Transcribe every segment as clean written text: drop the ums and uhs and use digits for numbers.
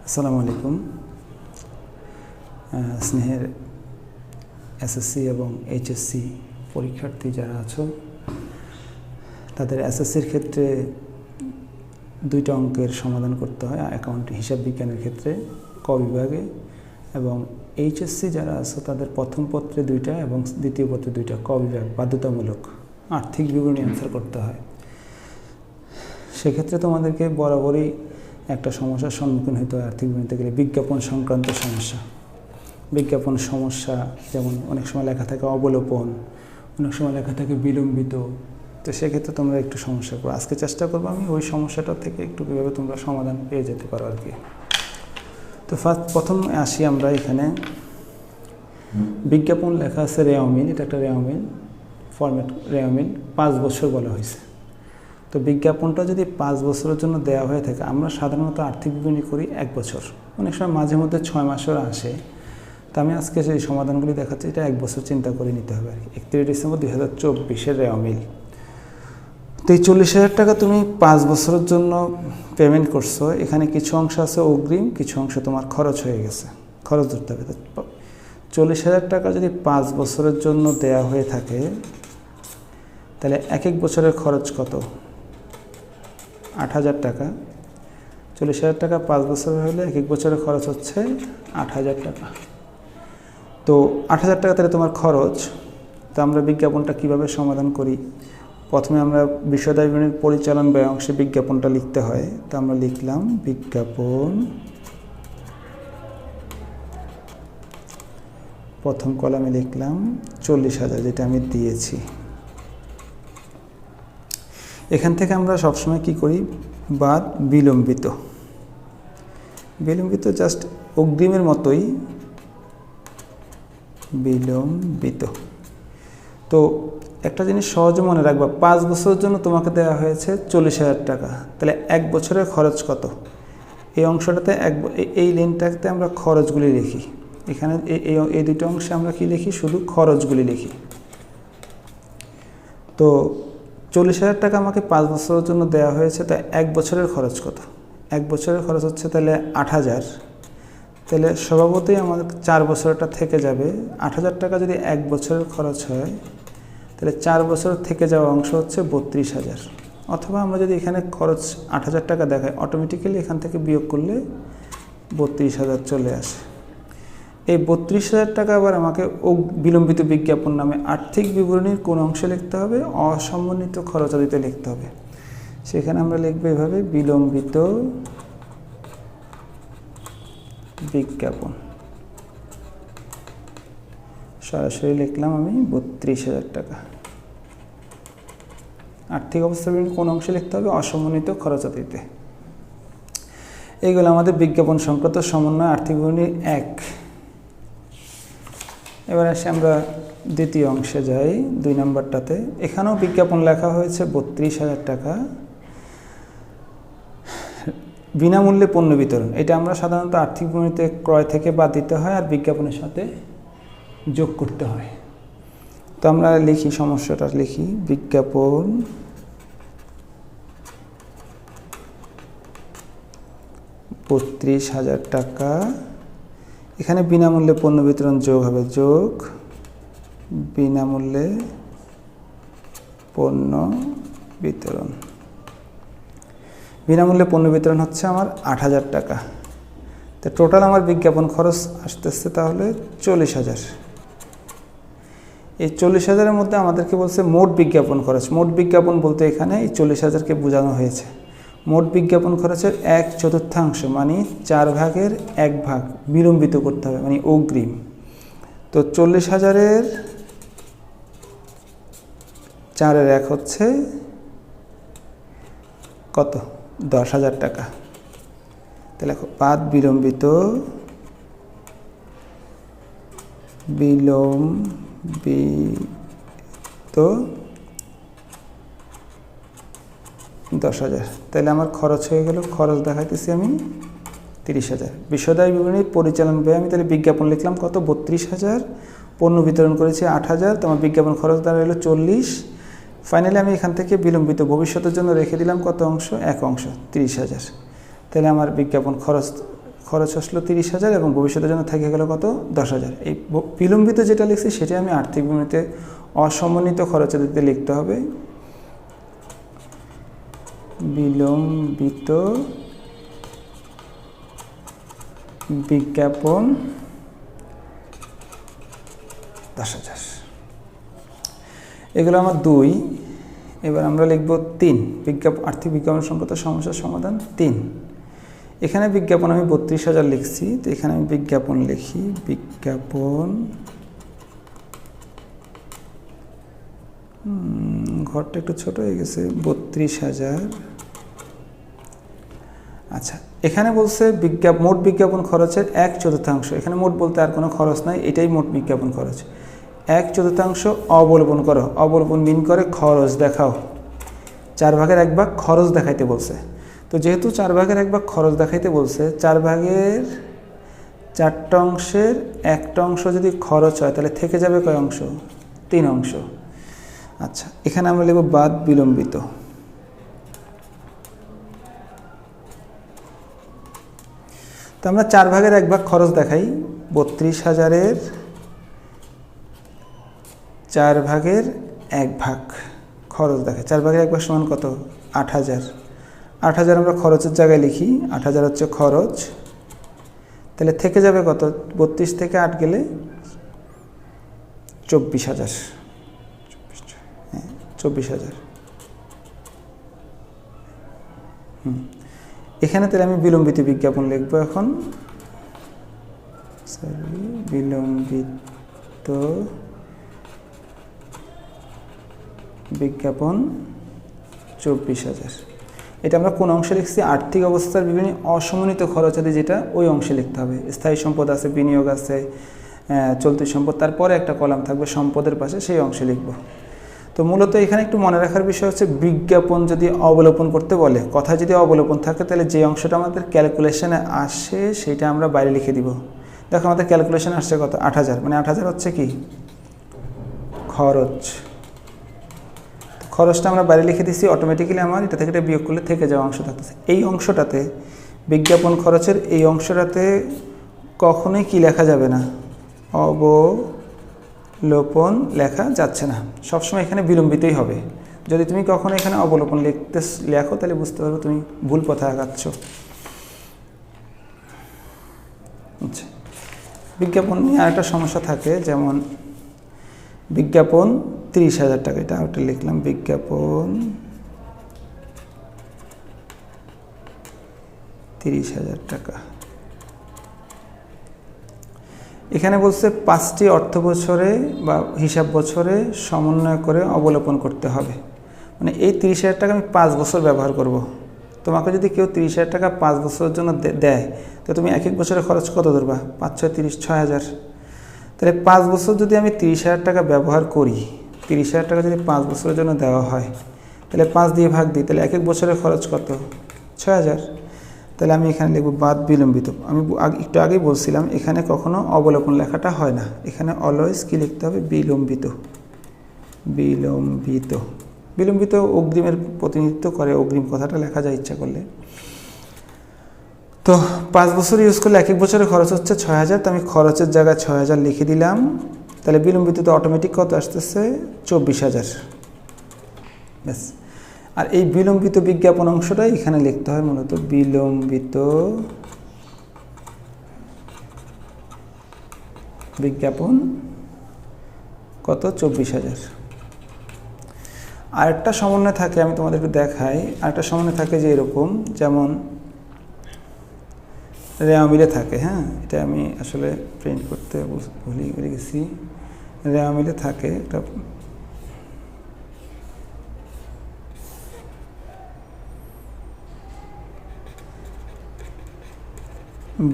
আসসালামু আলাইকুম। স্নেহের এসএসসি এবং এইচএসসি পরীক্ষার্থী যারা আছো, তাদের এসএসসির ক্ষেত্রে দুইটা অঙ্কের সমাধান করতে হয় অ্যাকাউন্ট হিসাব বিজ্ঞানের ক্ষেত্রে ক বিভাগে, এবং এইচএসসি যারা আছো তাদের প্রথম পত্রে দুইটা এবং দ্বিতীয় পত্রে দুইটা ক বিভাগ বাধ্যতামূলক আর্থিক বিবরণী অ্যান্সার করতে হয়। সেক্ষেত্রে তোমাদেরকে বরাবরই একটা সমস্যার সম্মুখীন হতে হয় আর্থিক বিবরণীতে গেলে, বিজ্ঞাপন সংক্রান্ত সমস্যা। বিজ্ঞাপন সমস্যা যেমন অনেক সময় লেখা থাকে অবলোপন, অনেক সময় লেখা থাকে বিলম্বিত। তো সেক্ষেত্রে তোমরা একটু সমস্যা করো। আজকে চেষ্টা করবো আমি ওই সমস্যাটা থেকে একটু কীভাবে তোমরা সমাধান পেয়ে যেতে পারো আর কি। তো প্রথম আসি আমরা এখানে। বিজ্ঞাপন লেখা আছে রেওয়ামিল, এটা একটা রেওয়ামিল ফরম্যাট, রেওয়ামিল 5 বছর বলা হয়েছে। তো বিজ্ঞাপনটা যদি 5 বছরের জন্য দেওয়া হয়ে থাকে, আমরা সাধারণত আর্থিক বিবরণী করি 1 বছর, অনেক সময় মাঝে মধ্যে 6 মাসেরও আসে। তো আমি আজকে সেই সমাধানগুলি দেখাচ্ছি, এটা 1 বছর চিন্তা করে নিতে হবে আর কি। 31 ডিসেম্বর 2024 রেওয়ামিল। তো এই 40,000 টাকা তুমি 5 বছরের জন্য পেমেন্ট করছো। এখানে কিছু অংশ আছে অগ্রিম, কিছু অংশ তোমার খরচ হয়ে গেছে, খরচ ধরতে হবে। 40,000 টাকা যদি 5 বছরের জন্য দেয়া হয়ে থাকে, তাহলে এক বছরের খরচ কত? 8,000 টাকা। 40,000 টাকা 5 বছরের হলে এক বছরের খরচ হচ্ছে 8,000 টাকা। তো 8,000 টাকা তাহলে তোমার খরচ। তো আমরা বিজ্ঞাপনটা কিভাবে সমাধান করি? প্রথমে আমরা বিষয়দায়ী বিবরণীর পরিচালন ব্যয় অংশে বিজ্ঞাপনটা লিখতে হয়। তো আমরা লিখলাম বিজ্ঞাপন, প্রথম কলামে লিখলাম 40,000, যেটা আমি দিয়েছি। এখান থেকে আমরা সবসময় কি করি? বাদ বিলম্বিত। বিলম্বিত জাস্ট অগ্রিমের মতোই বিলম্বিত। তো একটা জিনিস সহজে মনে রাখবা, 5 বছরের জন্য তোমাকে দেওয়া হয়েছে 40,000 টাকা, তাহলে 1 বছরের খরচ কত? এই অংশটাতে এই লাইনটাতে আমরা খরচগুলি লিখি। এখানে এই দুটো অংশে আমরা কি লিখি? শুধু খরচগুলি লিখি। তো 40,000 টাকা আমাকে 5 বছরের জন্য দেওয়া হয়েছে, তাই 1 বছরের খরচ কত? 1 বছরের খরচ হচ্ছে তাহলে 8,000। তাহলে স্বভাবতই আমাদের 4 বছরটা থেকে যাবে। 8,000 টাকা যদি 1 বছরের খরচ হয়, তাহলে 4 বছর থেকে যাওয়া অংশ হচ্ছে 32,000। অথবা আমরা যদি এখানে খরচ 8,000 টাকা দেখাই, অটোমেটিক্যালি এখান থেকে বিয়োগ করলে 32,000 চলে আসে। এই 32,000 টাকা আবার আমাকে বিলম্বিত বিজ্ঞাপন নামে আর্থিক বিবরণীর কোন অংশে লিখতে হবে? অসমন্বিত খরচাদিতে লিখতে হবে। সেখানে আমরা লিখবো এভাবে বিলম্বিত বিজ্ঞাপন। সরাসরি লিখলাম আমি 32,000 টাকা। আর্থিক অবস্থা বিবরণী কোন অংশে লিখতে হবে? অসমন্বিত খরচাদিতে। এইগুলো আমাদের বিজ্ঞাপন সংক্রান্ত সমন্বয় আর্থিক বিবরণী 1। এবার আসে আমরা দ্বিতীয় অংশে যাই, 2 নম্বরটাতে। এখানেও বিজ্ঞাপন লেখা হয়েছে 32,000 টাকা। বিনামূল্যে পণ্য বিতরণ, এটা আমরা সাধারণত আর্থিক বিবরণীতে ক্রয় থেকে বাদ দিতে হয় আর বিজ্ঞাপনের সাথে যোগ করতে হয়। তো আমরা লিখি, সমস্যাটা লিখি, বিজ্ঞাপন $32,000 টাকা। এখানে বিনামূল্যে পণ্য বিতরণ যোগ হবে, যোগ বিনামূল্যে পণ্য বিতরণ। বিনামূল্যে পণ্য বিতরণ হচ্ছে আমার 8,000 টাকা। তো টোটাল আমার বিজ্ঞাপন খরচ আসতেছে তাহলে 40,000। এই 40,000-এর মধ্যে আমাদেরকে বলছে মোট বিজ্ঞাপন খরচ। মোট বিজ্ঞাপন বলতে এখানে এই 40,000-কে বোঝানো হয়েছে। মোট বিজ্ঞাপন খরচের 1/4 মানে 4 ভাগের 1 ভাগ বিলম্বিত করতে হবে, মানে অগ্রিম। তো 40,000-এর 4-এর 1 হচ্ছে কত? 10,000 টাকা। তাহলে বাদ বিলম্বিত 10,000। তাহলে আমার খরচ হয়ে গেল, খরচ দেখাইতেছি আমি 30,000। বিষয়দায়ী বিবরণীর পরিচালন ব্যয়, আমি তাহলে বিজ্ঞাপন লিখলাম কত? 32,000। পণ্য বিতরণ করেছি 8,000, তো আমার বিজ্ঞাপন খরচ দাঁড়ালো 40। ফাইনালি আমি এখান থেকে বিলম্বিত ভবিষ্যতের জন্য রেখে দিলাম কত অংশ? 1 অংশ, 30,000। তাহলে আমার বিজ্ঞাপন খরচ আসলো 30,000 এবং ভবিষ্যতের জন্য থেকে গেল কত 10,000। এই বিলম্বিত যেটা লিখছি সেটা আমি আর্থিক বিবরণীতে অসমন্বিত খরচের দিকে লিখতে হবে। বিলম্বিত বিজ্ঞাপন 10,000। এগুলো আমার 2। এবার আমরা লিখব 3, আর্থিক বিজ্ঞাপন সংক্রান্ত সমস্যার সমাধান 3। এখানে বিজ্ঞাপন আমি 32,000 লিখছি, তো এখানে আমি বিজ্ঞাপন লিখি। বিজ্ঞাপন ঘরটা একটু ছোট হয়ে গেছে, 32,000। আচ্ছা, এখানে বলছে মোট বিজ্ঞাপন খরচের 1/4। এখানে মোট বলতে আর কোনো খরচ নাই, এটাই মোট বিজ্ঞাপন খরচ। 1/4 অবলম্বন করো। অবলম্বন মিন করে খরচ দেখাও। 4/1 খরচ দেখাইতে বলছে। তো যেহেতু 4/1 খরচ দেখাইতে বলছে, 4/4 অংশের 1টা অংশ যদি খরচ হয় তাহলে থেকে যাবে কয় অংশ? 3 অংশ। আচ্ছা, এখানে আমরা লিখব বাদ বিলম্বিত। তো আমরা 4/1 খরচ দেখাই। 32,000-এর 4/1 খরচ দেখাই। 4/1 সমান কত? 8,000। 8,000 আমরা খরচের জায়গায় লিখি। 8,000 হচ্ছে খরচ। তাহলে থেকে যাবে কত? 32 থেকে 8 গেলে 24,000। 24,000। এখানে তাহলে আমি বিলম্বিত বিজ্ঞাপন লিখব এখন। বিলম্বিত বিজ্ঞাপন 24,000। এটা আমরা কোন অংশে লিখছি? আর্থিক অবস্থার বিভিন্ন অসমন্বিত খরচ আছে, যেটা ওই অংশে লিখতে হবে। স্থায়ী সম্পদ আছে, বিনিয়োগ আছে, চলতি সম্পদ, তারপরে একটা কলাম থাকবে সম্পদের পাশে, সেই অংশে লিখব। তো মূলত এখানে একটু মনে রাখার বিষয় হচ্ছে, বিজ্ঞাপন যদি অবলোপন করতে বলে, কথায় যদি অবলোপন থাকে, তাহলে যে অংশটা আমাদের ক্যালকুলেশনে আসে সেটা আমরা বাইরে লিখে দিব। দেখো আমাদের ক্যালকুলেশনে আসছে কত? 8,000। মানে 8,000 হচ্ছে কি? খরচ। খরচটা আমরা বাইরে লিখে দিচ্ছি, অটোমেটিক্যালি আমার এটা থেকে এটা বিয়োগ করলে থেকে যাওয়া অংশ থাকতেছে। এই অংশটাতে, বিজ্ঞাপন খরচের এই অংশটাতে কখনোই কি লেখা যাবে না? অবলোপন লেখা যাচ্ছে না। সবসময় এখানে বিলম্বিতই হবে। যদি তুমি কখনো এখানে অবলোপন লেখো তাহলে বুঝতে পারবে তুমি ভুল পথে আগাচ্ছ। আচ্ছা, বিজ্ঞাপন নিয়ে আরেকটা সমস্যা থাকে, যেমন বিজ্ঞাপন 30,000 টাকা, এটা ওটা লিখলাম। বিজ্ঞাপন 30,000 টাকা। এখানে বলছে 5টি অর্থ বছরে বা হিসাব বছরে সমন্বয় করে অবলোপন করতে হবে। মানে এই 30,000 টাকা আমি 5 বছর ব্যবহার করব। তোমাকে যদি কেউ 30,000 টাকা 5 বছরের জন্য দেয়, তো তুমি এক বছরে খরচ কত ধরবা? 5 6 30, 6,000। তাহলে 5 বছর যদি আমি 30,000 টাকা ব্যবহার করি, 30,000 টাকা যদি 5 বছরের জন্য দেওয়া হয়, তাহলে 5 দিয়ে ভাগ দিই, তাহলে এক বছরের খরচ কত? 6,000। তাহলে আমি এখানে লিখব বাদ বিলম্বিত। আমি একটু আগেই বলছিলাম এখানে কখনো অবলোপন লেখাটা হয় না, এখানে অলওয়েজ কি লিখতে হবে? বিলম্বিত। বিলম্বিত। বিলম্বিত অগ্রিমের প্রতিনিধিত্ব করে, অগ্রিম কথাটা লেখা যায় ইচ্ছা করলে। তো 5 বছর ইউজ করলে এক বছরের খরচ হচ্ছে 6,000। তো আমি খরচের জায়গায় 6,000 লিখে দিলাম। তাহলে বিলম্বিত তো অটোমেটিক কত আসতেছে? 24,000। ব্যাস। আর এই বিলম্বিত বিজ্ঞাপন অংশটাই এখানে লিখতে হয় মূলত। বিলম্বিত বিজ্ঞাপন কত? 24,000। আরেকটা সমন্বয় থাকে, আমি তোমাদের একটু দেখাই। আরেকটা সমন্বয় থাকে যে এরকম, যেমন রেওয়া মিলে থাকে। হ্যাঁ, এটা আমি আসলে প্রিন্ট করতে ভুলে গেছি। রেওয়া মিলে থাকে একটা,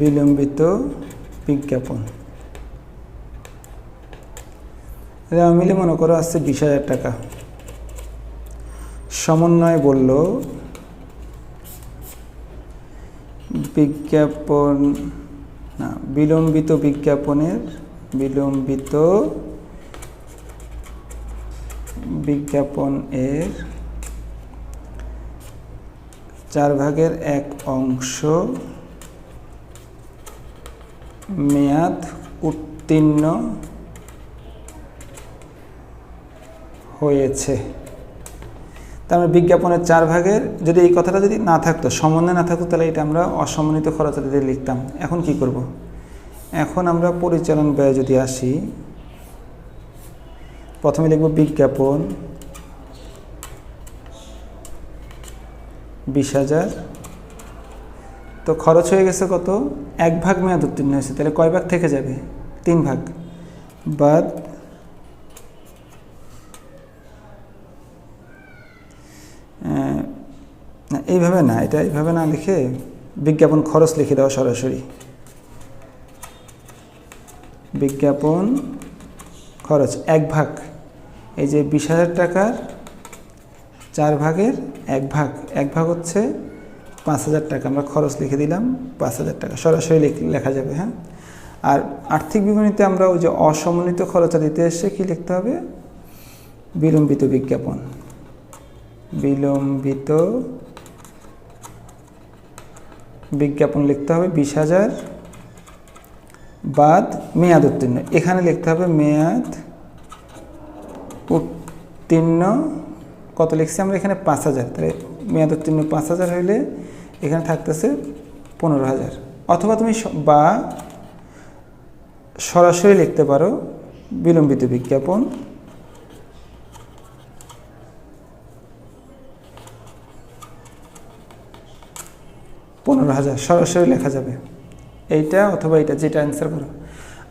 বিলম্বিত বিজ্ঞাপন। রেওয়া মিলে মনে করো আসছে 20,000 টাকা। সমন্বয় বলল বিজ্ঞাপন না, বিলম্বিত বিজ্ঞাপনের বিজ্ঞাপনের 4/1 অংশ মেয়াদ উত্তীর্ণ হয়েছে। তার মানে বিজ্ঞাপনের 4 ভাগের, যদি এই কথাটা যদি না থাকতো, সমন্বয় না থাকতো, তাহলে এটা আমরা অসমন্বিত খরচাদিতে লিখতাম। এখন কি করব? এখন আমরা পরিচালন ব্যয় যদি আসি, প্রথমে লিখব বিজ্ঞাপন 20,000। তো খরচ হয়ে গেছে কত? 1 ভাগ মেয়াদ উত্তীর্ণ হয়েছে, তাহলে কয় ভাগ থেকে যাবে? 3 ভাগ। বাদ না, এইভাবে না, এটা এইভাবে না লিখে বিজ্ঞাপন খরচ লিখে দেওয়া সরাসরি। বিজ্ঞাপন খরচ 1 ভাগ, এই যে 20,000 টাকার 4 ভাগের 1 ভাগ, 1 ভাগ হচ্ছে 5,000 টাকা, আমরা খরচ লিখে দিলাম 5,000 টাকা, সরাসরি লেখা যাবে। হ্যাঁ, আর আর্থিক বিবরণীতে আমরা ওই যে অসমন্বিত খরচা দিতে এসে কি লিখতে হবে? বিলম্বিত বিজ্ঞাপন। বিলম্বিত বিজ্ঞাপন লিখতে হবে 20,000 বাদ মেয়াদ উত্তীর্ণ। এখানে লিখতে হবে মেয়াদ উত্তীর্ণ কত লিখছি আমরা এখানে? 5,000। তাহলে মেয়াদ উত্তীর্ণ 5,000 হইলে এখানে থাকতেছে 15,000। অথবা তুমি বা সরাসরি লিখতে পারো বিলম্বিত বিজ্ঞাপন 15,000, সরাসরি লেখা যাবে। এইটা অথবা এইটা, যেটা অ্যান্সার করো।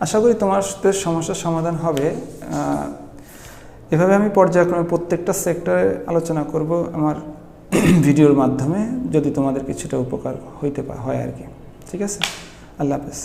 আশা করি তোমার সমস্যার সমাধান হবে। এভাবে আমি পর্যায়ক্রমে প্রত্যেকটা সেক্টরে আলোচনা করব আমার ভিডিওর মাধ্যমে, যদি তোমাদের কিছুটা উপকার হয় আর কি। ঠিক আছে, আল্লাহ হাফেজ।